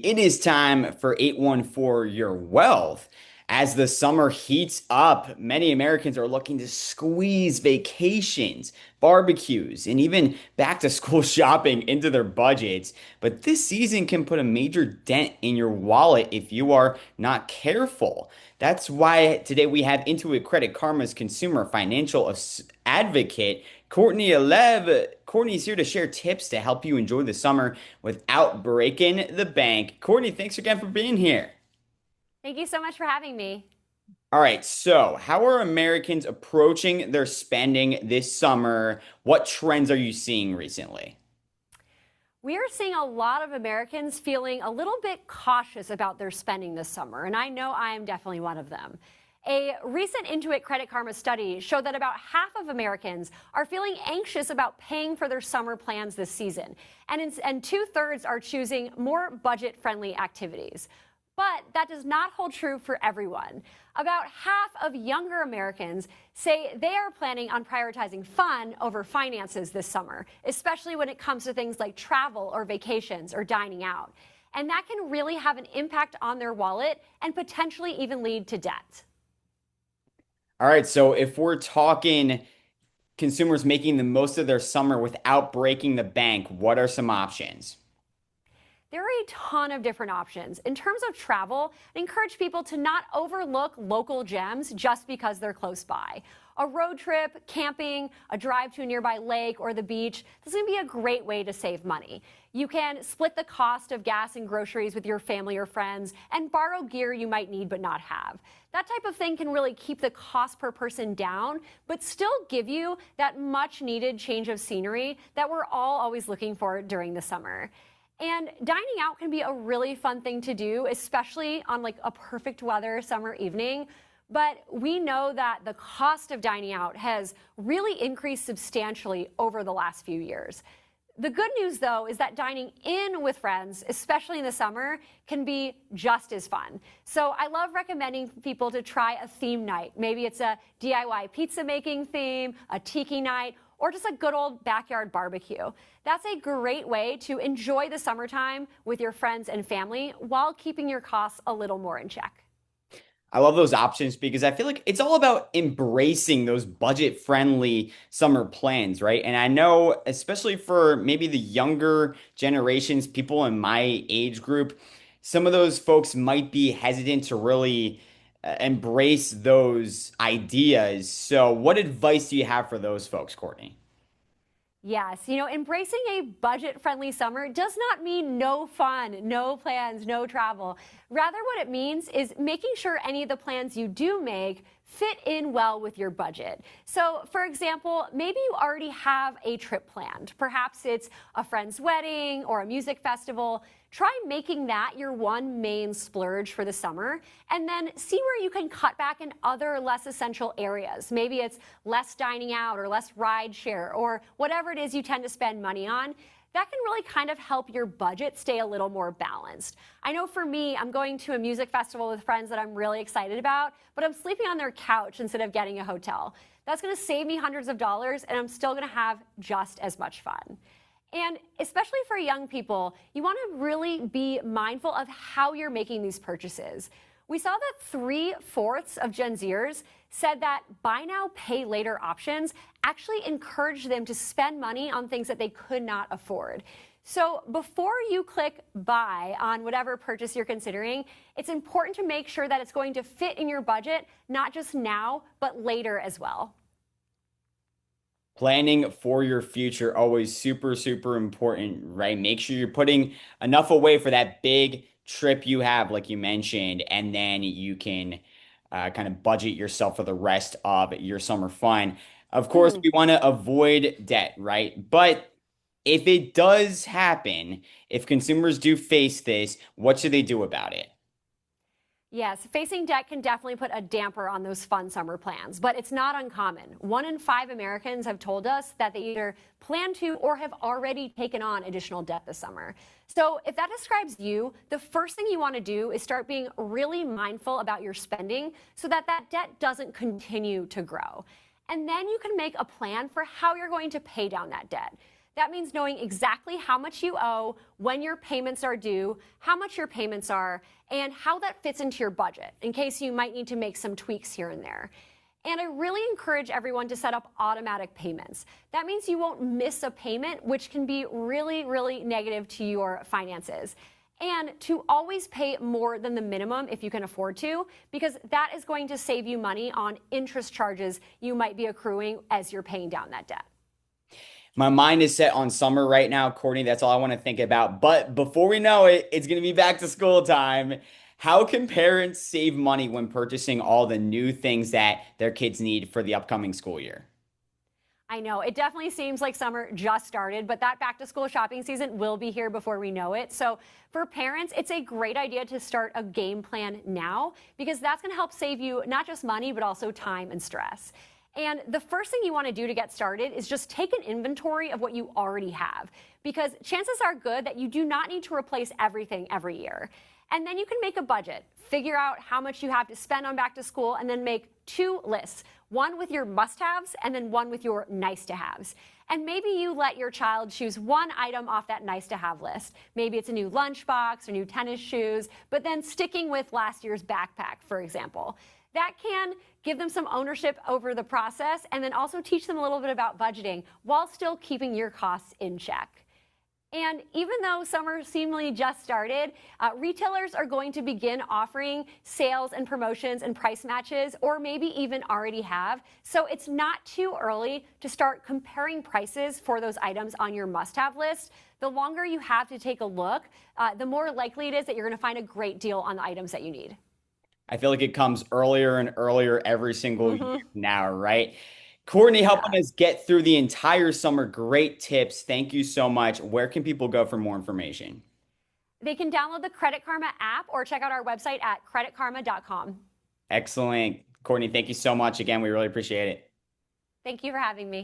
It is time for 814 Your Wealth. As the summer heats up, many Americans are looking to squeeze vacations, barbecues, and even back to school shopping into their budgets. But this season can put a major dent in your wallet if you are not careful. That's why today we have Intuit Credit Karma's consumer financial advocate, Courtney Alev. Courtney's here to share tips to help you enjoy the summer without breaking the bank. Courtney, thanks again for being here. Thank you so much for having me. All right, so how are Americans approaching their spending this summer? What trends are you seeing recently? We are seeing a lot of Americans feeling a little bit cautious about their spending this summer, and I know I am definitely one of them. A recent Intuit Credit Karma study showed that about half of Americans are feeling anxious about paying for their summer plans this season, and two-thirds are choosing more budget-friendly activities. But that does not hold true for everyone. About half of younger Americans say they are planning on prioritizing fun over finances this summer, especially when it comes to things like travel or vacations or dining out. And that can really have an impact on their wallet and potentially even lead to debt. All right, so if we're talking consumers making the most of their summer without breaking the bank, what are some options? There are a ton of different options. In terms of travel, I encourage people to not overlook local gems just because they're close by. A road trip, camping, a drive to a nearby lake or the beach, this is going to be a great way to save money. You can split the cost of gas and groceries with your family or friends and borrow gear you might need but not have. That type of thing can really keep the cost per person down, but still give you that much needed change of scenery that we're all always looking for during the summer. And dining out can be a really fun thing to do, especially on like a perfect weather summer evening. But we know that the cost of dining out has really increased substantially over the last few years. The good news, though, is that dining in with friends, especially in the summer, can be just as fun. So I love recommending people to try a theme night. Maybe it's a DIY pizza making theme, a tiki night, or just a good old backyard barbecue. That's a great way to enjoy the summertime with your friends and family while keeping your costs a little more in check. I love those options because I feel like it's all about embracing those budget friendly summer plans, right? And I know, especially for maybe the younger generations, people in my age group, some of those folks might be hesitant to really embrace those ideas. So, what advice do you have for those folks, Courtney? Yes, embracing a budget-friendly summer does not mean no fun, no plans, no travel. Rather, what it means is making sure any of the plans you do make fit in well with your budget. So, for example, maybe you already have a trip planned. Perhaps it's a friend's wedding or a music festival. Try making that your one main splurge for the summer, and then see where you can cut back in other less essential areas. Maybe it's less dining out or less ride share or whatever it is you tend to spend money on. That can really kind of help your budget stay a little more balanced. I know for me, I'm going to a music festival with friends that I'm really excited about, but I'm sleeping on their couch instead of getting a hotel. That's going to save me hundreds of dollars, and I'm still going to have just as much fun. And especially for young people, you want to really be mindful of how you're making these purchases. We saw that 3/4 of Gen Zers said that buy now, pay later options actually encouraged them to spend money on things that they could not afford. So before you click buy on whatever purchase you're considering, it's important to make sure that it's going to fit in your budget, not just now, but later as well. Planning for your future always super, super important, right? Make sure you're putting enough away for that big trip you have, like you mentioned, and then you can kind of budget yourself for the rest of your summer fun. Of course, we want to avoid debt, right? But if it does happen, if consumers do face this, what should they do about it? Yes, facing debt can definitely put a damper on those fun summer plans, but it's not uncommon. 1 in 5 Americans have told us that they either plan to or have already taken on additional debt this summer. So if that describes you, the first thing you want to do is start being really mindful about your spending so that that debt doesn't continue to grow. And then you can make a plan for how you're going to pay down that debt. That means knowing exactly how much you owe, when your payments are due, how much your payments are, and how that fits into your budget in case you might need to make some tweaks here and there. And I really encourage everyone to set up automatic payments. That means you won't miss a payment, which can be really, really negative to your finances. And to always pay more than the minimum if you can afford to, because that is going to save you money on interest charges you might be accruing as you're paying down that debt. My mind is set on summer right now, Courtney. That's all I want to think about. But before we know it, it's going to be back to school time. How can parents save money when purchasing all the new things that their kids need for the upcoming school year? I know it definitely seems like summer just started, but that back to school shopping season will be here before we know it. So for parents, it's a great idea to start a game plan now because that's going to help save you not just money, but also time and stress. And the first thing you want to do to get started is just take an inventory of what you already have, because chances are good that you do not need to replace everything every year. And then you can make a budget, figure out how much you have to spend on back to school, and then make two lists, one with your must-haves and then one with your nice-to-haves. And maybe you let your child choose one item off that nice-to-have list. Maybe it's a new lunchbox or new tennis shoes, but then sticking with last year's backpack, for example. That can give them some ownership over the process and then also teach them a little bit about budgeting while still keeping your costs in check. And even though summer seemingly just started, retailers are going to begin offering sales and promotions and price matches, or maybe even already have. So it's not too early to start comparing prices for those items on your must-have list. The longer you have to take a look, the more likely it is that you're going to find a great deal on the items that you need. I feel like it comes earlier and earlier every single year now, right? Courtney, helping us get through the entire summer. Great tips. Thank you so much. Where can people go for more information? They can download the Credit Karma app or check out our website at creditkarma.com. Excellent. Courtney, thank you so much again. We really appreciate it. Thank you for having me.